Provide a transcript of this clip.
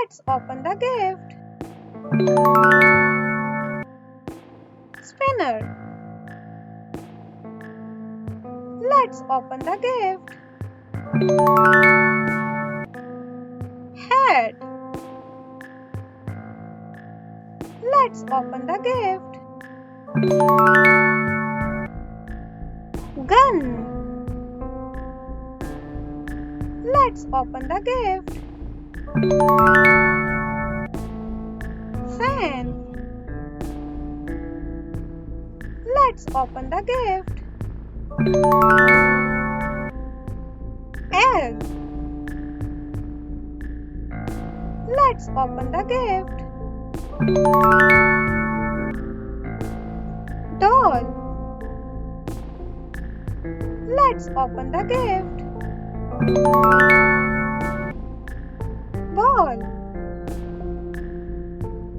Let's open the gift. Spinner. Let's open the gift. Hat. Let's open the gift. Gun. Let's open the gift. Fan. Let's open the gift. Egg. Let's open the gift. Doll. Let's open the gift. Ball.